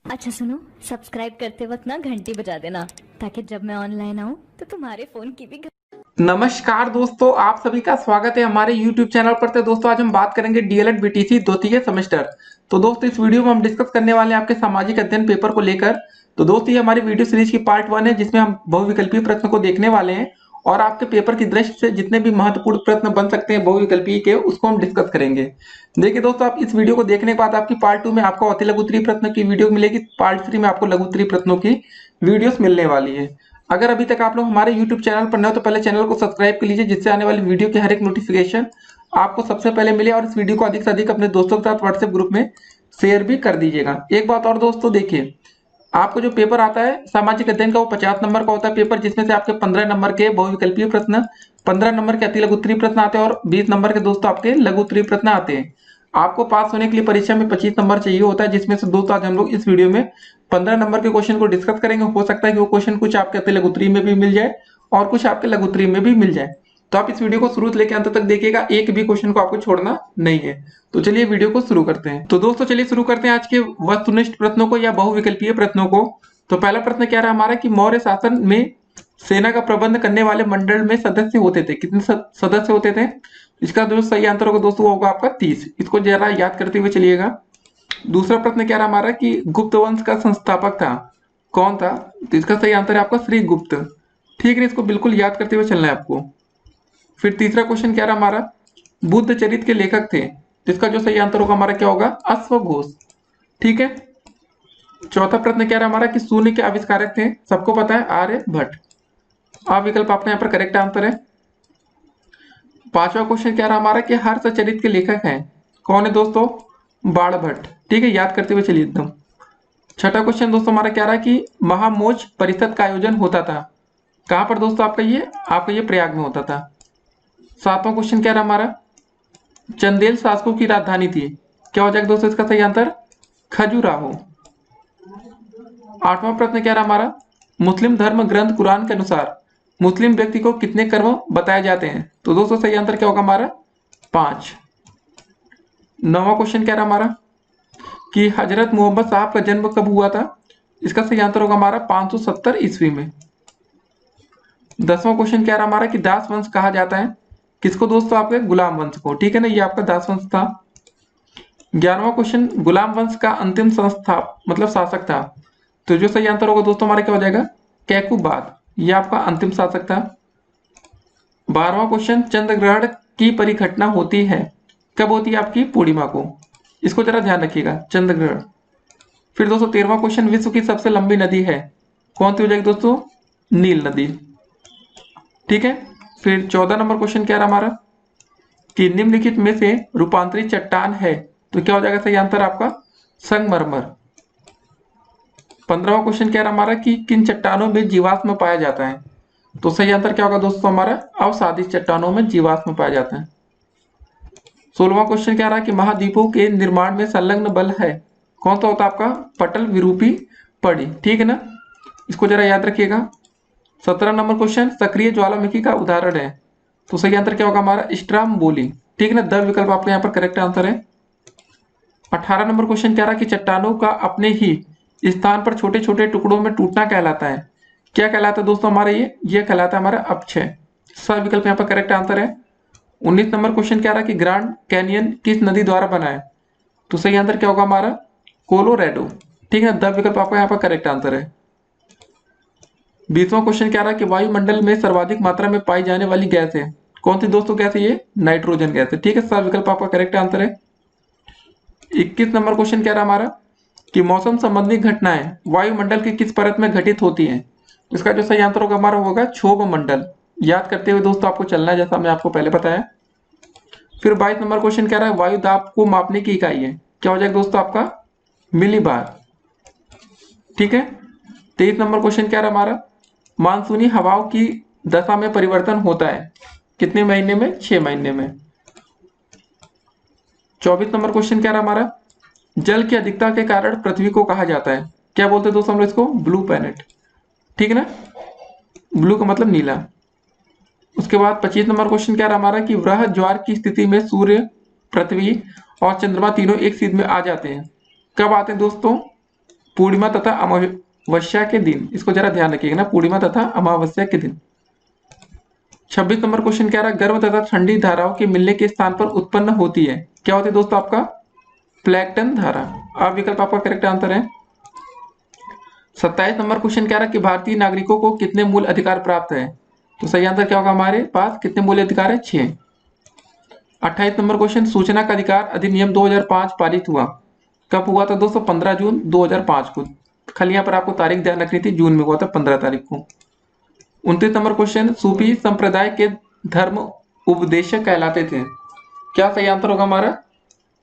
अच्छा सुनो, सब्सक्राइब करते वक्त ना घंटी बजा देना ताकि जब मैं ऑनलाइन आऊँ तो तुम्हारे फोन की भी नमस्कार दोस्तों, आप सभी का स्वागत है हमारे YouTube चैनल पर। तो दोस्तों आज हम बात करेंगे डीएलएड बीटीसी द्वितीय सेमेस्टर। तो दोस्तों इस वीडियो में हम डिस्कस करने वाले हैं आपके सामाजिक अध्ययन पेपर को लेकर। तो दोस्तों ये हमारी वीडियो सीरीज की पार्ट 1 है, जिसमें हम बहुविकल्पीय प्रश्न को देखने वाले हैं और आपके पेपर की दृष्टि से जितने भी महत्वपूर्ण प्रश्न बन सकते हैं बहुविकल्पीय के, उसको हम डिस्कस करेंगे। देखिए दोस्तों, आप इस वीडियो को देखने के बाद आपकी पार्ट 2 में आपको अति लघु उत्तरीय प्रश्न की वीडियो मिलेगी, पार्ट 3 में आपको लघु उत्तरीय प्रश्नों की वीडियोस मिलने वाली है। अगर अभी तक आप लोग हमारे YouTube चैनल पर नए हो तो पहले चैनल को सब्सक्राइब कर लीजिए, जिससे आने वाली वीडियो की हर एक नोटिफिकेशन आपको सबसे पहले मिले। और इस वीडियो को अधिक से अधिक अपने दोस्तों के साथ व्हाट्सएप ग्रुप में शेयर भी कर दीजिएगा। एक बात और दोस्तों, देखिए आपको जो पेपर आता है सामाजिक अध्ययन का, वो 50 नंबर का होता है पेपर, जिसमें से आपके 15 नंबर के बहुविकल्पीय प्रश्न, 15 नंबर के अति लघु उत्तरीय प्रश्न आते हैं और 20 नंबर के दोस्तों आपके लघु उत्तरीय प्रश्न आते हैं। आपको पास होने के लिए परीक्षा में 25 नंबर चाहिए होता है, जिसमें से दोस्तों आज हम लोग इस वीडियो में 15 नंबर के क्वेश्चन को डिस्कस करेंगे। हो सकता है कि वो क्वेश्चन कुछ आपके अति लघु उत्तरीय में भी मिल जाए और कुछ आपके लघु उत्तरीय में भी मिल जाए। तो आप इस वीडियो को शुरू से लेकर अंत तक देखिएगा, एक भी क्वेश्चन को आपको छोड़ना नहीं है। तो चलिए वीडियो को शुरू करते हैं। तो दोस्तों चलिए शुरू करते हैं आज के वस्तुनिष्ठ प्रश्नों को या बहुविकल्पीय प्रश्नों को। तो पहला प्रश्न क्या रहा हमारा कि मौर्य शासन में सेना का प्रबंध करने वाले मंडल में सदस्य होते थे, कितने सदस्य होते थे? इसका जो सही आंसर होगा दोस्तों वो होगा आपका 30। इसको जरा याद करते हुए चलिएगा। दूसरा प्रश्न क्या रहा हमारा कि गुप्त वंश का संस्थापक था, कौन था? तो इसका सही आंसर है आपका श्री गुप्त। ठीक है, इसको बिल्कुल याद करते हुए चलना है आपको। फिर तीसरा क्वेश्चन क्या रहा हमारा, बुद्ध चरित्र के लेखक थे, जिसका जो सही आंसर होगा हमारा क्या होगा? अश्वघोष। ठीक है। चौथा प्रश्न क्या रहा हमारा कि शून्य के आविष्कारक थे, सबको पता है आर्यभट्ट। आ विकल्प आपका यहाँ पर करेक्ट आंसर है। पांचवा क्वेश्चन क्या रहा हमारा कि हर्षचरित के लेखक हैं, कौन है दोस्तों? बाणभट्ट। ठीक है, याद करते हुए चलिए एकदम। छठा क्वेश्चन दोस्तों हमारा क्या रहा कि महामोच परिषद का आयोजन होता था, कहां पर दोस्तों? आपका ये प्रयाग में होता था। सातवां क्वेश्चन क्या रहा हमारा, चंदेल शासकों की राजधानी थी, क्या हो जाएगा दोस्तों इसका सही आंसर? खजुराहो। आठवां प्रश्न क्या रहा हमारा, मुस्लिम धर्म ग्रंथ कुरान के अनुसार मुस्लिम व्यक्ति को कितने कर्म बताए जाते हैं? तो दोस्तों सही आंसर क्या होगा हमारा? 5। नौवां क्वेश्चन क्या रहा हमारा कि हजरत मोहम्मद साहब का जन्म कब हुआ था? इसका सही आंसर होगा हमारा 570 ईस्वी में। 10वां क्वेश्चन क्या रहा हमारा कि दास वंश कहा जाता है, किसको दोस्तों? आपके गुलाम वंश को। ठीक है ना, ये आपका दास वंश था। 11वां क्वेश्चन, गुलाम वंश का अंतिम संस्थाप मतलब शासक था, तो जो सही आंसर होगा दोस्तों हमारा क्या हो जाएगा? कैकुबाद। ये आपका अंतिम शासक था। 12वां क्वेश्चन, चंद्र ग्रहण की परिघटना होती है, कब होती है? आपकी पूर्णिमा को। इसको जरा ध्यान रखिएगा, चंद्र ग्रहण। फिर दोस्तों 13वां क्वेश्चन, विश्व की सबसे लंबी नदी है, कौन सी हो जाएगी दोस्तों? नील नदी। ठीक है। फिर 14 नंबर क्वेश्चन क्या रहा हमारा कि निम्नलिखित में से रूपांतरित चट्टान है, तो क्या हो जाएगा सही आंसर आपका? संगमरमर। 15वां क्वेश्चन क्या रहा हमारा कि किन चट्टानों में जीवाश्म पाया जाता है, तो सही आंसर क्या होगा दोस्तों हमारा? अवसादित चट्टानों में जीवाश्म पाया जाता है। 16वां क्वेश्चन क्या रहा कि महाद्वीपों के निर्माण में संलग्न बल है, कौन सा होता है आपका? पटल विरूपी पड़ी। ठीक है ना, इसको जरा याद रखिएगा। 17 नंबर क्वेश्चन, सक्रिय ज्वालामुखी का उदाहरण है, तो सही आंसर क्या होगा हमारा? स्ट्राम्बोली। ठीक है ना, द विकल्प आपका यहाँ पर करेक्ट आंसर है। 18 नंबर क्वेश्चन क्या रहा कि चट्टानों का अपने ही स्थान पर छोटे छोटे टुकड़ों में टूटना कहलाता है, क्या कहलाता है दोस्तों हमारा? ये कहलाता है हमारा अपक्षय। सब विकल्प यहाँ पर करेक्ट आंसर है। 19 नंबर क्वेश्चन क्या रहा कि ग्रांड कैनियन किस नदी द्वारा बना है, तो सही आंसर क्या होगा हमारा? कोलोराडो। ठीक है, द विकल्प आपका यहाँ पर करेक्ट आंसर है। 20वां क्वेश्चन क्या रहा कि वायुमंडल में सर्वाधिक मात्रा में पाई जाने वाली गैस है, कौन सी दोस्तों गैस है? ये नाइट्रोजन गैस है। ठीक है, सब विकल्प आपका करेक्ट आंसर है। 21 नंबर क्वेश्चन क्या रहा हमारा कि मौसम संबंधी घटनाएं वायुमंडल की किस परत में घटित होती हैं, इसका जो सही आंसर होगा हमारा होगा क्षोभ मंडल। याद करते हुए दोस्तों आपको चलना है, जैसा मैं आपको पहले बताया। फिर 22 नंबर क्वेश्चन क्या रहा है, वायु दाब को मापने की इकाई है, क्या हो जाएगा दोस्तों आपका? मिलीबार। ठीक है। 23 नंबर क्वेश्चन क्या रहा हमारा, मानसूनी हवाओं की दशा में परिवर्तन होता है, कितने महीने में? 6 महीने में। 24 नंबर क्वेश्चन क्या रहा हमारा, जल की अधिकता के कारण पृथ्वी को कहा जाता है, क्या बोलते हैं दोस्तों हम लोग इसको? Blue planet. ठीक है ना, ब्लू का मतलब नीला। उसके बाद 25 नंबर क्वेश्चन क्या रहा हमारा कि वृह ज्वार की स्थिति में सूर्य, पृथ्वी और चंद्रमा तीनों एक सीध में आ जाते हैं, कब आते हैं दोस्तों? पूर्णिमा तथा अमावस्या के दिन, इसको जरा ध्यान रखिएगा ना, पूर्णिमा तथा अमावस्या के दिन। 26 नंबर क्वेश्चन क्या रहा, गर्म तथा ठंडी धाराओं के मिलने के स्थान पर उत्पन्न होती है, क्या होती है दोस्तों आपका, प्लैंकटन धारा। आप विकल्प आपका करेक्ट आंसर है। 27 नंबर क्वेश्चन क्या रहा कि भारतीय नागरिकों को कितने मूल अधिकार प्राप्त है, तो सही आंसर क्या होगा हमारे पास, कितने मूल अधिकार है, 6। 28 नंबर क्वेश्चन, सूचना का अधिकार अधिनियम 2005 पारित हुआ, कब हुआ था दोस्तों, 15 जून 2005 को। खाली यहाँ पर आपको तारीख ध्यान रखनी थी, जून में हुआ था 15 तारीख को। 29 नंबर क्वेश्चन, सूफी संप्रदाय के धर्म उपदेशक कहलाते थे, क्या सही आंसर होगा हमारा,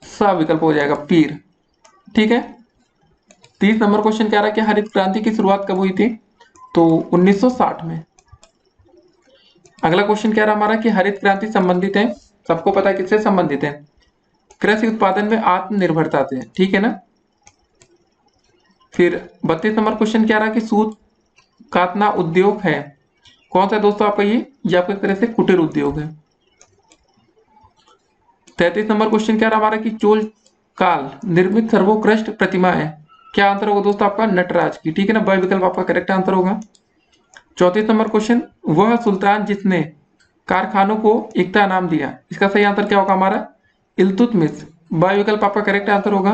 सा विकल्प हो जाएगा, पीर। ठीक है। 30 नंबर क्वेश्चन क्या रहा कि हरित क्रांति की शुरुआत कब हुई थी, तो 1960 में। अगला क्वेश्चन क्या रहा हमारा कि हरित क्रांति संबंधित है, सबको पता है किससे संबंधित है, कृषि उत्पादन में आत्मनिर्भरता से, ठीक है ना। फिर 32 नंबर क्वेश्चन क्या रहा कि सूत कातना उद्योग है, कौन सा दोस्तों आपका ये आपके तरह से कुटीर उद्योग है। 33 नंबर क्वेश्चन क्या रहा हमारा कि चोल काल निर्मित सर्वोत्कृष्ट प्रतिमा है, क्या आंसर होगा दोस्तों आपका, नटराज की, ठीक है ना, ब विकल्प आपका करेक्ट आंसर होगा। 34 नंबर क्वेश्चन, वह सुल्तान जिसने कारखानों को एकता नाम दिया, इसका सही आंसर क्या होगा हमारा, इल्तुतमिश, ब विकल्प आपका करेक्ट आंसर होगा।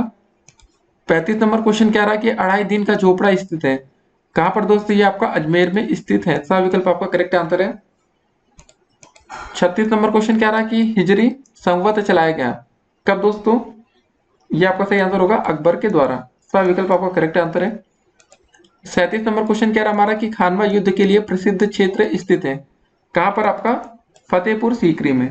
35 नंबर क्वेश्चन क्या रहा कि 2.5 दिन का झोपड़ा स्थित है, कहां पर दोस्तों, ये आपका अजमेर में स्थित है, सा विकल्प आपका करेक्ट आंसर है। 36 नंबर क्वेश्चन क्या रहा कि हिजरी संवत चलाया गया, कब दोस्तों, ये आपका सही आंसर होगा अकबर के द्वारा, सा विकल्प आपका करेक्ट आंसर है। 37 नंबर क्वेश्चन क्या रहा हमारा कि खानवा युद्ध के लिए प्रसिद्ध क्षेत्र स्थित है, कहां पर आपका, फतेहपुर सीकरी में।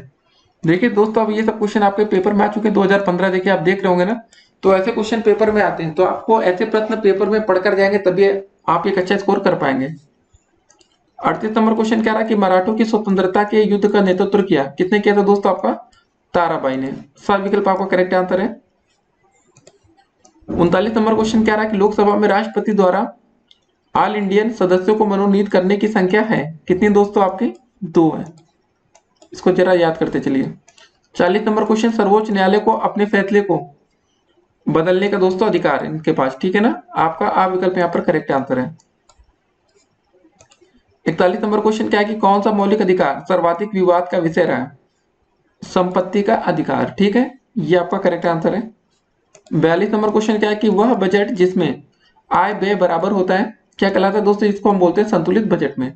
देखिए दोस्तों, अब ये सब क्वेश्चन आपके पेपर में आ चुके हैं 2015, देखिए आप देख रहे होंगे ना, तो ऐसे क्वेश्चन पेपर में आते हैं, तो आपको ऐसे प्रश्न पेपर में पढ़कर जाएंगे तभी आप एक अच्छा स्कोर कर पाएंगे। 38 नंबर क्वेश्चन क्या रहा कि मराठों की स्वतंत्रता के युद्ध का नेतृत्व किया, किसने किया था दोस्तों आपका, ताराबाई ने, सा विकल्प आपका करेक्ट आंसर है। 39 नंबर क्वेश्चन क्या रहा कि लोकसभा में राष्ट्रपति द्वारा ऑल इंडियन सदस्यों को मनोनीत करने की संख्या है, कितनी दोस्तों आपकी, 2 है, इसको जरा याद करते चलिए। 40 नंबर क्वेश्चन, सर्वोच्च न्यायालय को अपने फैसले को बदलने का दोस्तों अधिकार है इनके पास, ठीक है ना, आपका आ विकल्प यहाँ पर करेक्ट आंसर है। 41 नंबर क्वेश्चन क्या है कि कौन सा मौलिक अधिकार सर्वाधिक विवाद का विषय रहा है, संपत्ति का अधिकार, ठीक है, ये आपका करेक्ट आंसर है। 42 नंबर क्वेश्चन क्या है कि वह बजट जिसमें आय व्यय बराबर होता है, क्या कहलाता है दोस्तों, इसको हम बोलते हैं संतुलित बजट में,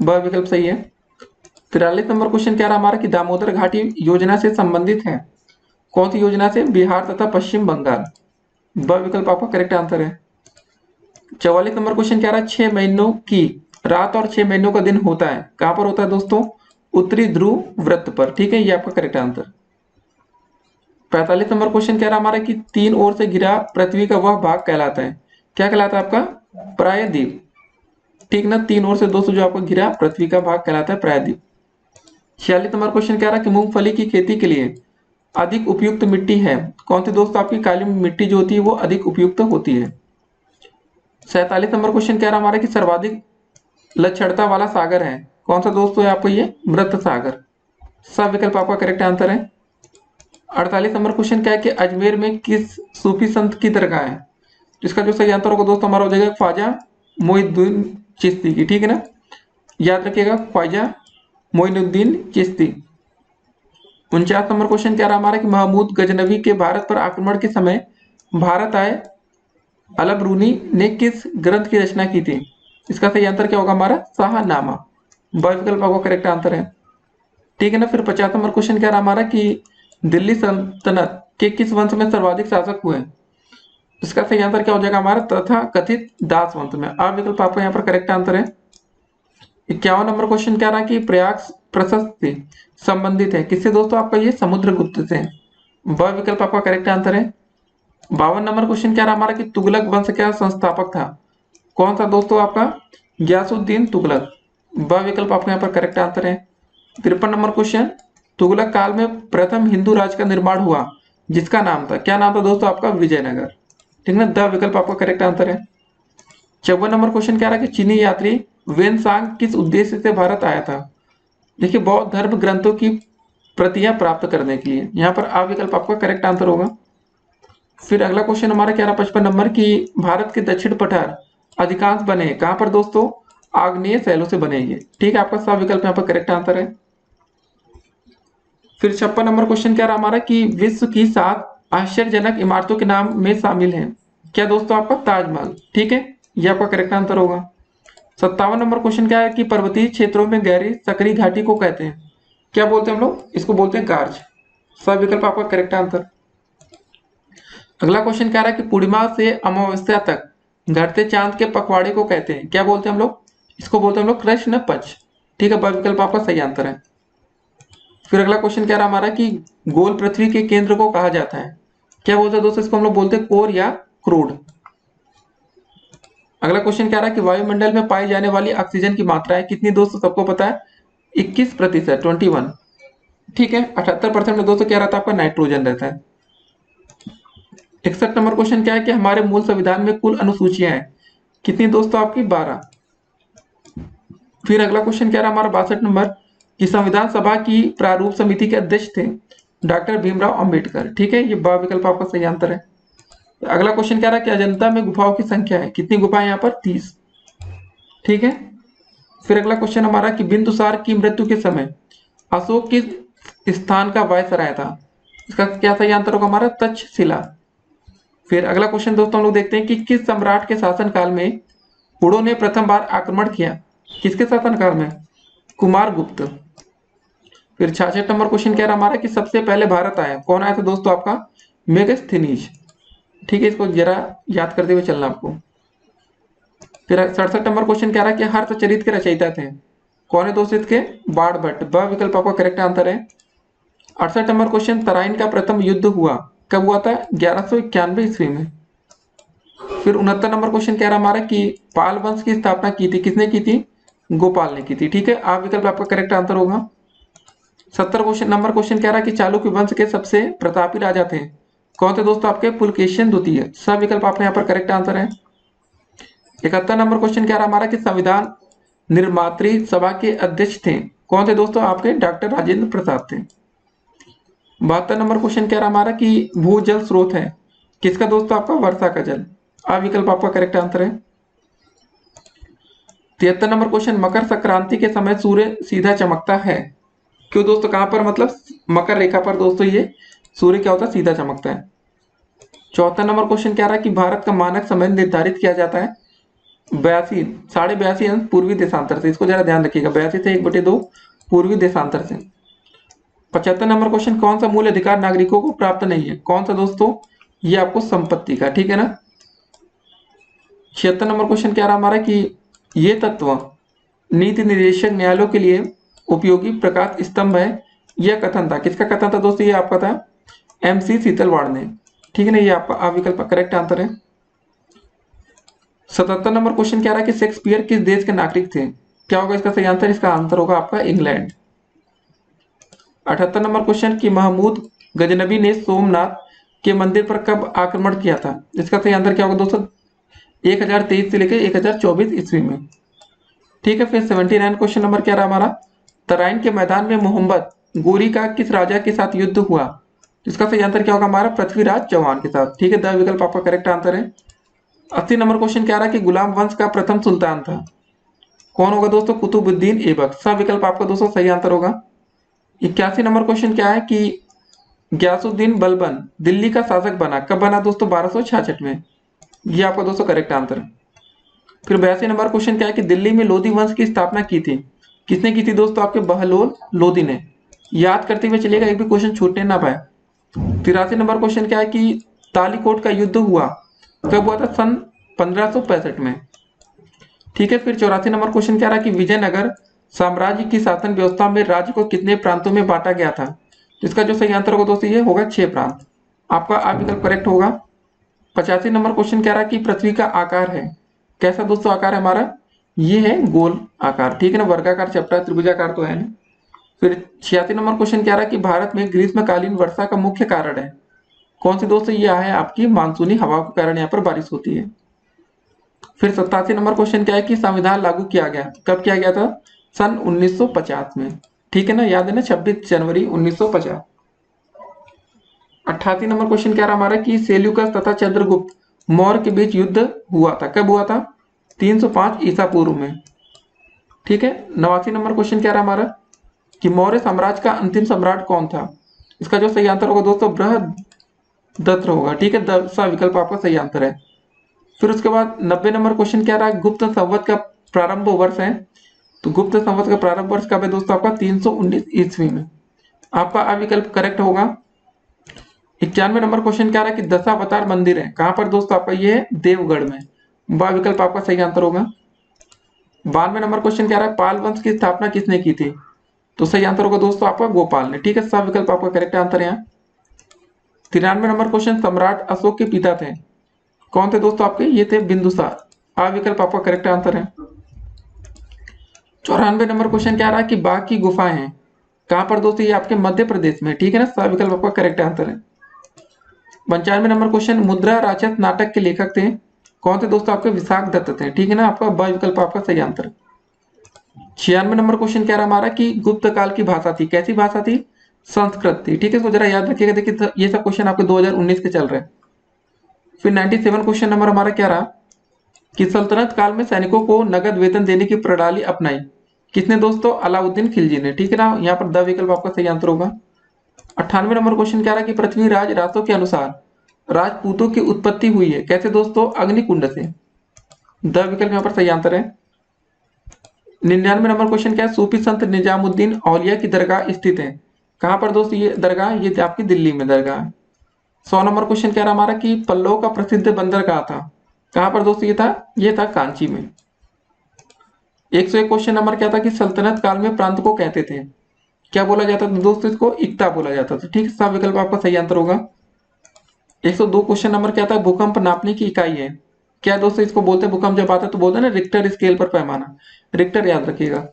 ब विकल्प सही है। 43 नंबर क्वेश्चन क्या रहा हमारा कि दामोदर घाटी योजना से संबंधित है, कौन सी योजना से, बिहार तथा पश्चिम बंगाल, ब विकल्प आपका करेक्ट आंसर है। 44 नंबर क्वेश्चन क्या रहा है 6 महीनों की रात और 6 महीनों का दिन होता है, कहां पर होता है दोस्तों, उत्तरी ध्रुव वृत्त पर, ठीक है, ये आपका करेक्ट आंसर। 45 नंबर क्वेश्चन क्या रहा हमारा कि 3 ओर से घिरा पृथ्वी का वह भाग कहलाता है, क्या कहलाता है आपका, प्रायद्वीप, ठीक ना, 3 ओर से दोस्तों जो आपको घिरा पृथ्वी का भाग कहलाता है प्रायद्वीप। 46 नंबर क्वेश्चन क्या रहा कि मूंगफली की खेती के लिए अधिक उपयुक्त मिट्टी है, कौन सी दोस्तों आपकी, काली मिट्टी जो होती है वो अधिक उपयुक्त होती है। 47 नंबर क्वेश्चन क्या रहा हमारा कि सर्वाधिक लक्षणता वाला सागर है, कौन सा दोस्तों है आपको, ये मृत सागर, सब विकल्प आपका करेक्ट आंसर है। 48 नंबर क्वेश्चन क्या है कि अजमेर में किस सूफी संत की दरगाह है, इसका जो सही आंसर होगा दोस्तों हमारा हो जाएगा ख्वाजा मोइनुद्दीन चिश्ती की, ठीक है ना, याद रखिएगा ख्वाजा मोइनुद्दीन चिश्ती। 49 नंबर क्वेश्चन क्या रहा हमारा कि महमूद गजनवी के भारत पर आक्रमण के समय भारत आए अलबरूनी ने किस ग्रंथ की रचना की थी, इसका सही आंसर क्या होगा हमारा, शाहनामा, ब विकल्प आपका करेक्ट आंसर है, ठीक है ना। फिर 50 नंबर क्वेश्चन क्या रहा हमारा कि दिल्ली सल्तनत के किस वंश में सर्वाधिक शासक हुए, इसका सही आंसर क्या हो जाएगा हमारा, तथा कथित दास वंश में, आ विकल्प आपका यहाँ पर करेक्ट आंसर है। 51 नंबर क्वेश्चन क्या रहा कि प्रयाग प्रशस्ति संबंधित है, किससे दोस्तों आपका, ये समुद्रगुप्त से, ब विकल्प आपका करेक्ट आंसर है। 52 नंबर क्वेश्चन क्या रहा हमारा कि तुगलक वंश का संस्थापक था, कौन सा दोस्तों आपका, गयासुद्दीन तुगलक, ब विकल्प आपका यहाँ पर करेक्ट आंसर है। 53 नंबर क्वेश्चन, तुगलक काल में प्रथम हिंदू राज्य का निर्माण हुआ जिसका नाम था, क्या नाम था दोस्तों आपका, विजयनगर, ठीक ना, द विकल्प आपका करेक्ट आंसर है। 54 नंबर क्वेश्चन क्या रहा कि चीनी यात्री वेनसांग किस उद्देश्य से भारत आया था, देखिए बौद्ध धर्म ग्रंथों की प्रतियां प्राप्त करने के लिए, यहाँ पर आ विकल्प आपका करेक्ट आंसर होगा। फिर अगला क्वेश्चन हमारा क्या रहा 55 नंबर की भारत के दक्षिण पठार अधिकांश बने हैं कहां पर दोस्तों, आग्नेय शैलों से बनेंगे। ठीक है, आपका सब विकल्प यहाँ पर करेक्ट आंसर है। फिर 56 नंबर क्वेश्चन क्या रहा हमारा कि विश्व की 7 आश्चर्यजनक इमारतों के नाम में शामिल है क्या दोस्तों, आपका ताजमहल। ठीक है, ये आपका करेक्ट आंसर होगा। 57 नंबर क्वेश्चन क्या है कि पर्वतीय क्षेत्रों में गहरी सकरी घाटी को कहते हैं क्या बोलते हैं हम लोग, इसको बोलते हैं गार्ज। सब विकल्प आपका करेक्ट आंसर। अगला क्वेश्चन क्या रहा है कि पूर्णिमा से अमावस्या तक घटते चांद के पखवाड़े को कहते हैं क्या बोलते हैं हम लोग, इसको बोलते हैं हम लोग कृष्ण पक्ष। ठीक है, ब विकल्प आपका सही आंसर है। फिर अगला क्वेश्चन क्या रहा हमारा कि गोल पृथ्वी के केंद्र को कहा जाता है क्या बोलते हैं दोस्तों, इसको हम लोग बोलते हैं कोर या क्रूड। अगला क्वेश्चन क्या रहा है कि वायुमंडल में पाई जाने वाली ऑक्सीजन की मात्रा है कितनी दोस्तों, सबको पता है 21%, 21। ठीक है, 78% में दोस्तों क्या रहता है आपका नाइट्रोजन रहता है। 61 नंबर क्वेश्चन क्या है कि हमारे मूल संविधान में कुल अनुसूचियां हैं कितनी दोस्तों, आपकी 12। फिर अगला क्वेश्चन क्या रहा हमारा 62 नंबर कि संविधान सभा की प्रारूप समिति के अध्यक्ष थे डॉक्टर भीमराव अंबेडकर। ठीक है, ये बा विकल्प आपका सही आंसर है। अगला क्वेश्चन क्या रहा कि अजंता में गुफाओं की संख्या है कितनी गुफाएं यहाँ पर, 30। ठीक है, फिर अगला क्वेश्चन हमारा कि बिंदुसार की मृत्यु के समय अशोक किस स्थान का वायसराय था, इसका क्या सही आंसर होगा हमारा, तक्षशिला। फिर अगला क्वेश्चन दोस्तों हम लोग देखते हैं कि किस सम्राट के शासनकाल में हुड़ों ने प्रथम बार आक्रमण किया, किसके शासनकाल में, कुमार गुप्त। फिर 66 नंबर क्वेश्चन कह रहा हमारा कि सबसे पहले भारत आया कौन आया था दोस्तों, आपका मेगस्थनीज। ठीक है, इसको जरा याद करते हुए चलना आपको। फिर 67 नंबर क्वेश्चन कह रहा है कि हर्षचरित के रचयिता थे कौन है दोस्तों, इसके बाण भट्ट। ब विकल्प आपका करेक्ट आंसर है। 68 नंबर क्वेश्चन तराइन का प्रथम युद्ध हुआ कब हुआ था, 1191 ईस्वी में। फिर 69 नंबर क्वेश्चन कह रहा हमारा कि पाल वंश की स्थापना की थी किसने की थी, गोपाल ने की थी। ठीक है, आप विकल्प आपका करेक्ट आंसर होगा। 70 क्वेश्चन नंबर क्वेश्चन कह रहा है कि चालुक्य वंश के सबसे प्रतापी राजा थे कौन थे दोस्तों, आपके पुलकेशिन द्वितीय। सब विकल्प आपका यहाँ पर करेक्ट आंसर है। 71 नंबर क्वेश्चन कह रहा हमारा कि संविधान निर्मात्री सभा के अध्यक्ष थे कौन थे दोस्तों, आपके डॉक्टर राजेंद्र प्रसाद थे। 72 नंबर क्वेश्चन कह रहा हमारा कि भूजल स्रोत है किसका दोस्तों, आपका वर्षा का जल। आ विकल्प आपका करेक्ट आंसर है। 73 नंबर क्वेश्चन मकर संक्रांति के समय सूर्य सीधा चमकता है क्यों दोस्तों, कहां पर, मतलब मकर रेखा पर दोस्तों ये सूर्य क्या होता है, सीधा चमकता है। 74 नंबर क्वेश्चन क्या रहा है कि भारत का मानक समय निर्धारित किया जाता है 82 अंश पूर्वी देशांतर से। इसको जरा ध्यान रखिएगा, 82 से 1/2 पूर्वी देशांतर से। 75 नंबर क्वेश्चन कौन सा मूल अधिकार नागरिकों को प्राप्त नहीं है, कौन सा दोस्तों, ये आपको संपत्ति का। ठीक है ना। 76 नंबर क्वेश्चन क्या रहा हमारा कि ये तत्व नीति निर्देशक न्यायालयों के लिए उपयोगी प्रकाश स्तंभ है, यह कथन था किसका कथन था दोस्तों, ये आपका था MC शीतलवाड़ ने। ठीक है ना, ये आपका आ विकल्प करेक्ट आंसर है। 77 नंबर क्वेश्चन क्या रहा है कि शेक्सपियर किस देश के नागरिक थे, क्या होगा इसका सही आंसर, इसका आंसर होगा आपका इंग्लैंड। 78 नंबर क्वेश्चन कि महमूद गजनबी ने सोमनाथ के मंदिर पर कब आक्रमण किया था, इसका सही आंसर क्या होगा दोस्तों, 1023 से लेकर 1024 ईस्वी में। ठीक है, फिर 79 क्वेश्चन नंबर क्या रहा हमारा, तराइन के मैदान में मोहम्मद गोरी का किस राजा के साथ युद्ध हुआ, इसका सही आंसर क्या होगा हमारा, पृथ्वीराज चौहान के साथ। ठीक है, द विकल्प आपका करेक्ट आंसर है। 80 नंबर क्वेश्चन क्या रहा कि गुलाम वंश का प्रथम सुल्तान था कौन होगा दोस्तों, कुतुबुद्दीन ऐबक। सब विकल्प आपका दोस्तों सही आंसर होगा। 81 नंबर क्वेश्चन क्या है कि गयासुद्दीन बलबन दिल्ली का शासक बना कब बना दोस्तों, 1266 में। ये आपका दोस्तों करेक्ट आंसर है। फिर 82 नंबर क्वेश्चन क्या है कि दिल्ली में लोधी वंश की स्थापना की थी किसने की थी दोस्तों, आपके बहलोल लोधी ने। याद करते हुए चलिएगा, एक भी क्वेश्चन छूटने ना पाए। 83 नंबर क्वेश्चन क्या है कि तालीकोट का युद्ध हुआ कब हुआ था, सन 1565 में। ठीक है, फिर 84 नंबर क्वेश्चन क्या रहा कि विजयनगर साम्राज्य की शासन व्यवस्था में राज्य को कितने प्रांतों में बांटा गया था, इसका जो सही आंसर होगा दोस्तों ये होगा 6 प्रांत। आपका आ विकल्प करेक्ट होगा। 85 नंबर क्वेश्चन कह रहा है कि पृथ्वी का आकार है कैसा दोस्तों, आकार है हमारा ये है गोल आकार। ठीक है ना, वर्गाकार चपटा त्रिभुजाकार तो है ना। फिर 86 नंबर क्वेश्चन कह रहा है कि भारत में ग्रीष्मकालीन वर्षा का मुख्य कारण है कौन सी दोस्तों, ये है आपकी मानसूनी हवाओं के कारण यहाँ पर बारिश होती है। फिर 87 नंबर क्वेश्चन क्या है कि संविधान लागू किया गया कब किया गया था, सन 1950 में। ठीक है ना, याद है ना, 26 जनवरी 1950। 88 नंबर क्वेश्चन क्या रहा हमारा कि सेल्यूकस तथा चंद्रगुप्त मौर्य के बीच युद्ध हुआ था, कब हुआ था? 305 ईसा पूर्व में। ठीक है। 89 नंबर क्वेश्चन क्या रहा हमारा कि मौर्य साम्राज्य का अंतिम सम्राट कौन था? इसका जो सही आंसर होगा दोस्तों बृहदत्त होगा। ठीक है, द विकल्प आपका सही आंसर है। फिर उसके बाद 90 नंबर क्वेश्चन क्या रहा है, गुप्त संवत का प्रारंभ वर्ष है। तो गुप्त संवत का प्रारंभ वर्ष कब है दोस्तों? आपका 319 ईस्वी में। आपका अ विकल्प करेक्ट होगा। 91 नंबर क्वेश्चन क्या रहा है कि दशावतार मंदिर है कहां पर दोस्तों? आपका ये है देवगढ़ में। ब विकल्प आपका सही आंसर होगा। 92 नंबर क्वेश्चन क्या रहा है, पाल वंश की स्थापना किसने की थी? तो सही आंसर होगा दोस्तों आपका गोपाल ने। ठीक है, सब विकल्प आपका करेक्ट आंसर है यहाँ। 93 नंबर क्वेश्चन समराट अशोक के पिता थे, कौन थे दोस्तों आपके? ये थे बिंदुसार। आ विकल्प आपका करेक्ट आंसर है। 94 नंबर क्वेश्चन क्या रहा है कि बाघ की गुफाएं हैं कहां पर दोस्तों? ये आपके मध्य प्रदेश में। ठीक है ना, सा विकल्प आपका करेक्ट आंसर है। 95 नंबर क्वेश्चन मुद्रा राक्षस नाटक के लेखक थे, कौन थे दोस्तों? आपके विशाख दत्त थे। ठीक है ना, आपका ब विकल्प आपका सही आंसर है। 96 नंबर क्वेश्चन क्या रहा हमारा कि गुप्त काल की भाषा थी, कैसी भाषा थी? संस्कृत थी। ठीक है, इसको जरा याद रखिएगा। देखिए ये सब क्वेश्चन आपके 2019 के चल रहे हैं। फिर 97 क्वेश्चन नंबर हमारा क्या रहा कि सल्तनत काल में सैनिकों को नगद वेतन देने की प्रणाली अपनाई, किसने दोस्तों? अलाउद्दीन खिलजी ने। ठीक है ना, यहाँ पर द विकल्प आपका सही आंसर होगा। 98 नंबर क्वेश्चन क्या रहा कि पृथ्वीराज रासो के अनुसार राजपूतों की उत्पत्ति हुई है, कैसे दोस्तों? अग्निकुंड से। द विकल्प यहाँ पर सही आंसर है। 99 नंबर क्वेश्चन क्या है, सूफी संत निजामुद्दीन औलिया की दरगाह स्थित है, कहां पर दोस्तों ये दरगाह? ये आपकी दिल्ली में दरगाह है। 100 नंबर क्वेश्चन क्या रहा हमारा कि पल्लव का प्रसिद्ध बंदर कहाँ था, कहां पर दोस्तों ये था? ये था कांची में। 101 क्वेश्चन नंबर क्या था कि सल्तनत काल में प्रांत को कहते थे, क्या बोला जाता था दोस्तों? इसको इक्ता बोला जाता था। ठीक है, सब विकल्प आपका सही आंसर होगा। 102 क्वेश्चन नंबर क्या था, भूकंप नापने की इकाई है, क्या दोस्तों इसको बोलते हैं? भूकंप जब आता है तो बोलते हैं ना रिक्टर स्केल पर पैमाना, रिक्टर याद रखिएगा।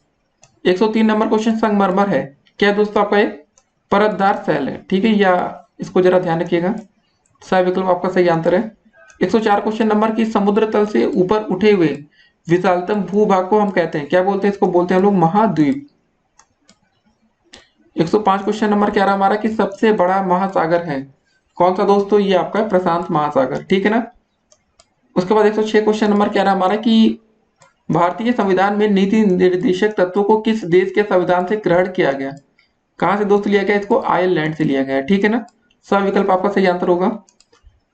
103 नंबर क्वेश्चन संगमरमर है, क्या दोस्तों? आपका एक परतदार सेल है। ठीक है, या इसको जरा ध्यान रखिएगा। सही विकल्प आपका सही आंसर है। 104 क्वेश्चन नंबर की समुद्र तल से ऊपर उठे हुए विशालतम भूभाग को हम कहते हैं, क्या बोलते हैं? इसको बोलते हैं हम लोग महाद्वीप। 105 क्वेश्चन नंबर क्या रहा हमारा कि सबसे बड़ा महासागर है, कौन सा दोस्तों? ये आपका प्रशांत महासागर। ठीक है ना। उसके बाद 106 क्वेश्चन नंबर क्या रहा हमारा कि भारतीय संविधान में नीति निर्देशक तत्वों को किस देश के संविधान से ग्रहण किया गया, कहां से दोस्तों लिया गया? इसको आयरलैंड से लिया गया है। ठीक है ना, सब विकल्प आपका सही आंसर होगा।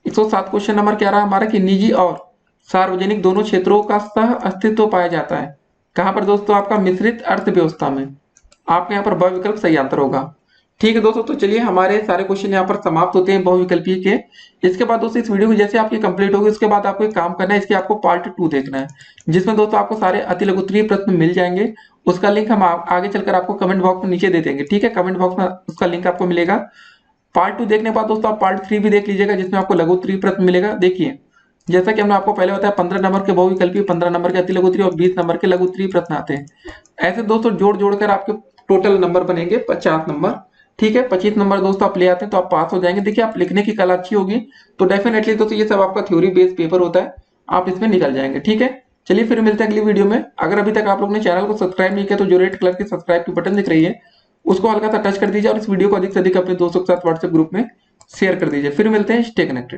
107 क्वेश्चन नंबर क्या रहा हमारा कि निजी और सार्वजनिक दोनों क्षेत्रों का सह अस्तित्व पाया जाता है, कहां पर दोस्तों? आपका मिश्रित अर्थव्यवस्था में। आपके यहाँ पर ब विकल्प सही आंसर होगा। ठीक है दोस्तों, तो चलिए हमारे सारे क्वेश्चन यहाँ पर समाप्त होते हैं बहुविकल्पीय के। इसके बाद दोस्तों इस वीडियो की जैसे आपकी कंप्लीट होगी उसके बाद आपको एक काम करना है, इसके आपको पार्ट 2 देखना है, जिसमें दोस्तों आपको सारे अति लघु उत्तरीय प्रश्न मिल जाएंगे। उसका लिंक हम आगे चलकर आपको कमेंट बॉक्स में नीचे दे देंगे। ठीक है, कमेंट बॉक्स में उसका लिंक आपको मिलेगा। पार्ट 2 देखने के बाद दोस्तों आप पार्ट 3 भी देख लीजिएगा, जिसमें आपको लघु उत्तरीय प्रश्न मिलेगा। देखिए जैसा कि हमने आपको पहले बताया 15 नंबर के बहुविकल्पीय, 15 नंबर के अति लघु उत्तरीय और 20 नंबर के लघु उत्तरीय प्रश्न आते हैं। ऐसे दोस्तों जोड़ जोड़कर आपके टोटल नंबर बनेंगे 50 नंबर। ठीक है, 25 नंबर दोस्तों आप ले आते हैं तो आप पास हो जाएंगे। देखिए आप लिखने की कला अच्छी होगी तो डेफिनेटली दोस्तों ये सब आपका थ्योरी बेस्ड पेपर होता है, आप इसमें निकल जाएंगे। ठीक है, चलिए फिर मिलते हैं अगली वीडियो में। अगर अभी तक आप लोग ने चैनल को सब्सक्राइब नहीं किया तो जो रेड कलर की सब्सक्राइब की बटन दिख रही है उसको हल्का सा टच कर दीजिए और इस वीडियो को अधिक से अधिक अपने दोस्तों के साथ व्हाट्सएप ग्रुप में शेयर कर दीजिए। फिर मिलते हैं, स्टे कनेक्टेड।